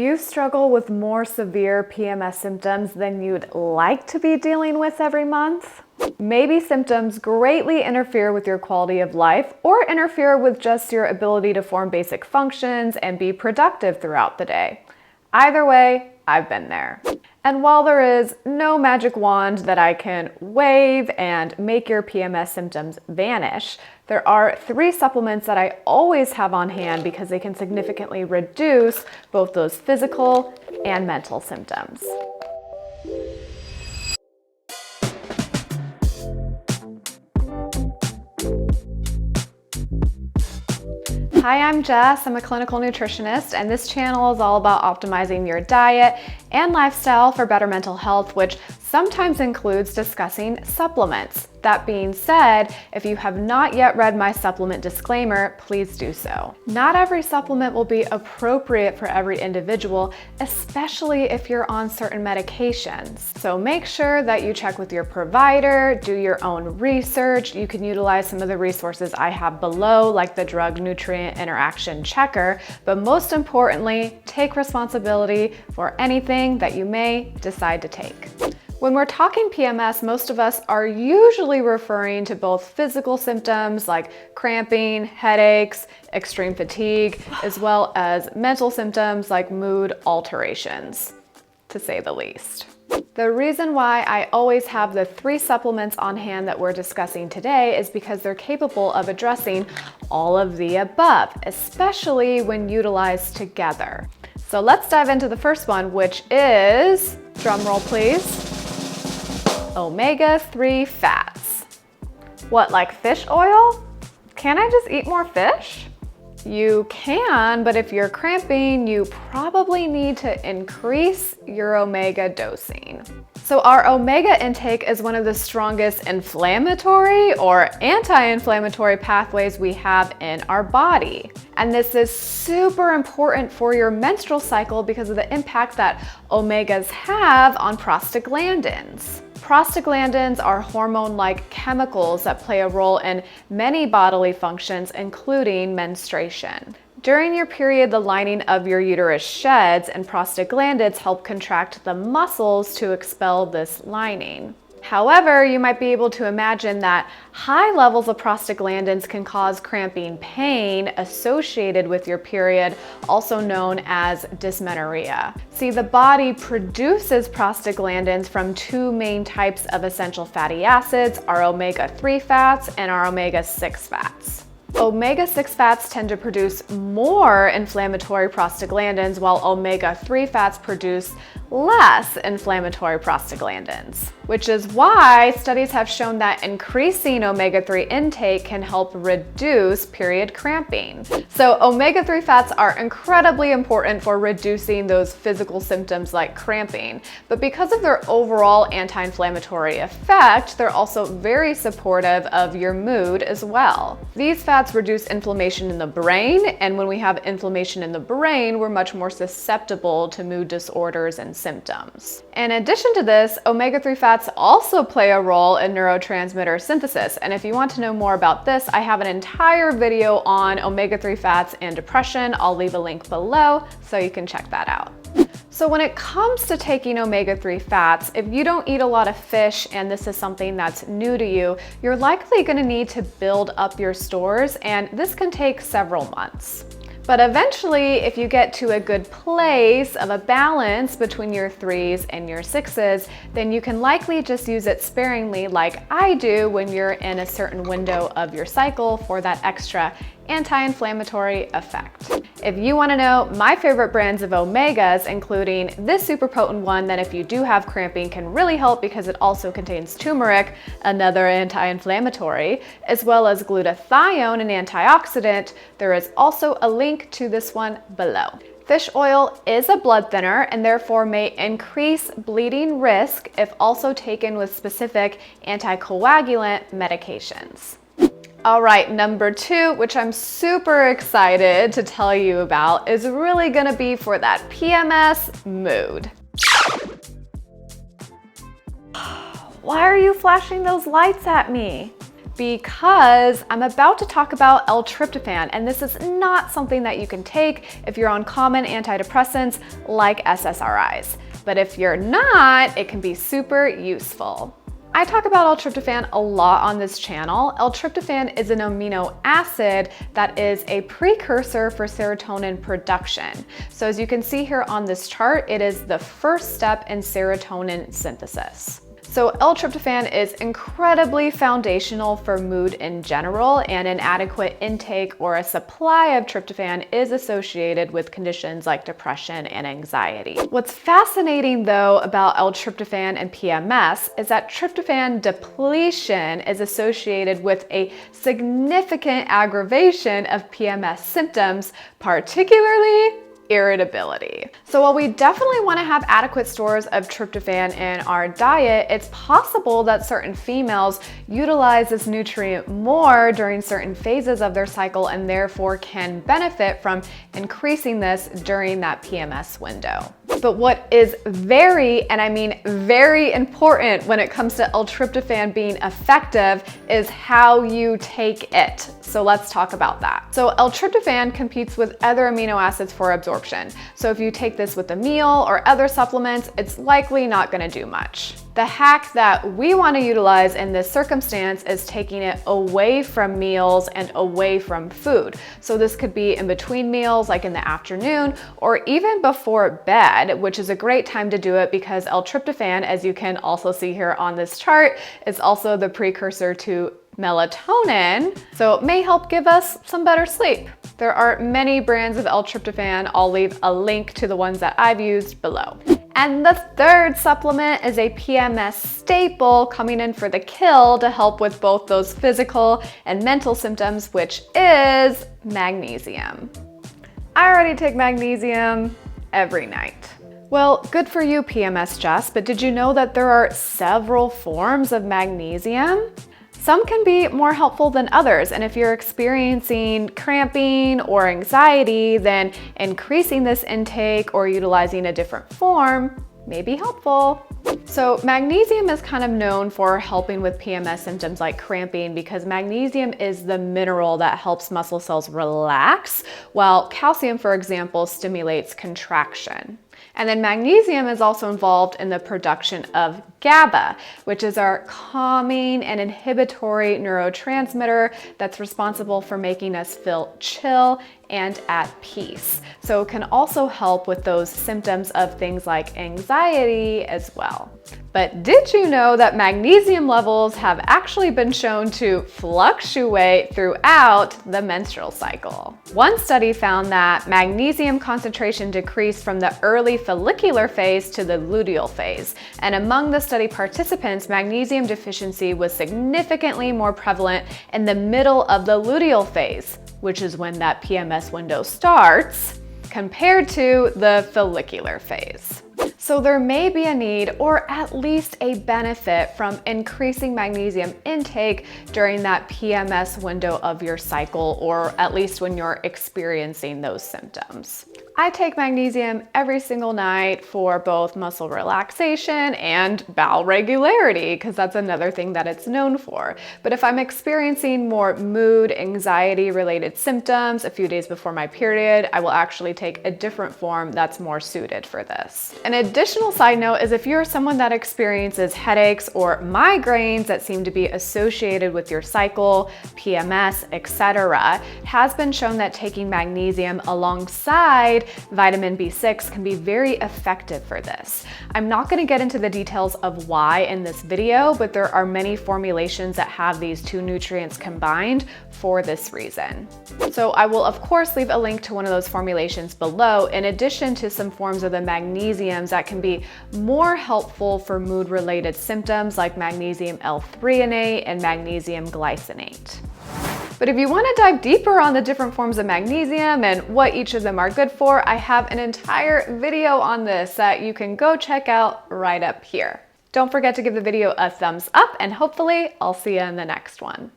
You struggle with more severe PMS symptoms than you'd like to be dealing with every month? Maybe symptoms greatly interfere with your quality of life or interfere with just your ability to perform basic functions and be productive throughout the day. Either way, I've been there. And while there is no magic wand that I can wave and make your PMS symptoms vanish, there are 3 supplements that I always have on hand because they can significantly reduce both those physical and mental symptoms. Hi, I'm Jess. I'm a clinical nutritionist, and this channel is all about optimizing your diet and lifestyle for better mental health, which sometimes includes discussing supplements. That being said, if you have not yet read my supplement disclaimer, please do so. Not every supplement will be appropriate for every individual, especially if you're on certain medications. So make sure that you check with your provider, do your own research. You can utilize some of the resources I have below, like the drug-nutrient interaction checker, but most importantly, take responsibility for anything that you may decide to take. When we're talking PMS, most of us are usually referring to both physical symptoms like cramping, headaches, extreme fatigue, as well as mental symptoms like mood alterations, to say the least. The reason why I always have the 3 supplements on hand that we're discussing today is because they're capable of addressing all of the above, especially when utilized together. So let's dive into the first one, which is, drum roll please, omega-3 fats. What, like fish oil? Can I just eat more fish? You can, but if you're cramping, you probably need to increase your omega dosing. So our omega intake is one of the strongest inflammatory or anti-inflammatory pathways we have in our body. And this is super important for your menstrual cycle because of the impact that omegas have on prostaglandins. Prostaglandins are hormone-like chemicals that play a role in many bodily functions, including menstruation. During your period, the lining of your uterus sheds, and prostaglandins help contract the muscles to expel this lining. However, you might be able to imagine that high levels of prostaglandins can cause cramping pain associated with your period, also known as dysmenorrhea. See, the body produces prostaglandins from 2 main types of essential fatty acids, our omega-3 fats and our omega-6 fats. Omega-6 fats tend to produce more inflammatory prostaglandins, while omega-3 fats produce less inflammatory prostaglandins, which is why studies have shown that increasing omega-3 intake can help reduce period cramping. So omega-3 fats are incredibly important for reducing those physical symptoms like cramping, but because of their overall anti-inflammatory effect, they're also very supportive of your mood as well. These fats reduce inflammation in the brain, and when we have inflammation in the brain, we're much more susceptible to mood disorders and symptoms. In addition to this, omega-3 fats also play a role in neurotransmitter synthesis, and if you want to know more about this, I have an entire video on omega-3 fats and depression. I'll leave a link below so you can check that out. So when it comes to taking omega-3 fats, if you don't eat a lot of fish and this is something that's new to you, you're likely going to need to build up your stores, and this can take several months. But eventually, if you get to a good place of a balance between your 3s and your 6s, then you can likely just use it sparingly like I do when you're in a certain window of your cycle for that extra anti-inflammatory effect. If you want to know my favorite brands of omegas, including this super potent one that if you do have cramping can really help because it also contains turmeric, another anti-inflammatory, as well as glutathione, an antioxidant, there is also a link to this one below. Fish oil is a blood thinner and therefore may increase bleeding risk if also taken with specific anticoagulant medications. All right, number 2, which I'm super excited to tell you about, is really gonna be for that PMS mood. Why are you flashing those lights at me? Because I'm about to talk about L-tryptophan, and this is not something that you can take if you're on common antidepressants like SSRIs. But if you're not, it can be super useful. I talk about L-tryptophan a lot on this channel. L-tryptophan is an amino acid that is a precursor for serotonin production. So as you can see here on this chart, it is the first step in serotonin synthesis. So L-tryptophan is incredibly foundational for mood in general, and an adequate intake or a supply of tryptophan is associated with conditions like depression and anxiety. What's fascinating though about L-tryptophan and PMS is that tryptophan depletion is associated with a significant aggravation of PMS symptoms, particularly irritability. So while we definitely want to have adequate stores of tryptophan in our diet, it's possible that certain females utilize this nutrient more during certain phases of their cycle and therefore can benefit from increasing this during that PMS window. But what is very, and I mean very important when it comes to L-tryptophan being effective is how you take it. So let's talk about that. So L-tryptophan competes with other amino acids for absorption. So if you take this with a meal or other supplements, it's likely not going to do much. The hack that we want to utilize in this circumstance is taking it away from meals and away from food. So this could be in between meals, like in the afternoon, or even before bed, which is a great time to do it because L-tryptophan, as you can also see here on this chart, is also the precursor to melatonin, so it may help give us some better sleep. There are many brands of L-tryptophan. I'll leave a link to the ones that I've used below. And the third supplement is a PMS staple coming in for the kill to help with both those physical and mental symptoms, which is magnesium. I already take magnesium every night. Well, good for you, PMS Jess, but did you know that there are several forms of magnesium? Some can be more helpful than others, and if you're experiencing cramping or anxiety, then increasing this intake or utilizing a different form may be helpful. So magnesium is kind of known for helping with PMS symptoms like cramping because magnesium is the mineral that helps muscle cells relax, while calcium, for example, stimulates contraction. And then magnesium is also involved in the production of GABA, which is our calming and inhibitory neurotransmitter that's responsible for making us feel chill and at peace. So it can also help with those symptoms of things like anxiety as well. But did you know that magnesium levels have actually been shown to fluctuate throughout the menstrual cycle? One study found that magnesium concentration decreased from the early follicular phase to the luteal phase. And among the study participants, magnesium deficiency was significantly more prevalent in the middle of the luteal phase, which is when that PMS window starts, compared to the follicular phase. So there may be a need or at least a benefit from increasing magnesium intake during that PMS window of your cycle, or at least when you're experiencing those symptoms. I take magnesium every single night for both muscle relaxation and bowel regularity, because that's another thing that it's known for. But if I'm experiencing more mood, anxiety related symptoms a few days before my period, I will actually take a different form that's more suited for this. An additional side note is if you're someone that experiences headaches or migraines that seem to be associated with your cycle, PMS, etc., it has been shown that taking magnesium alongside vitamin B6 can be very effective for this. I'm not going to get into the details of why in this video, but there are many formulations that have these two nutrients combined for this reason. So I will of course leave a link to one of those formulations below, in addition to some forms of the magnesiums that can be more helpful for mood-related symptoms like magnesium L-threonate and magnesium glycinate. But if you want to dive deeper on the different forms of magnesium and what each of them are good for, I have an entire video on this that you can go check out right up here. Don't forget to give the video a thumbs up, and hopefully I'll see you in the next one.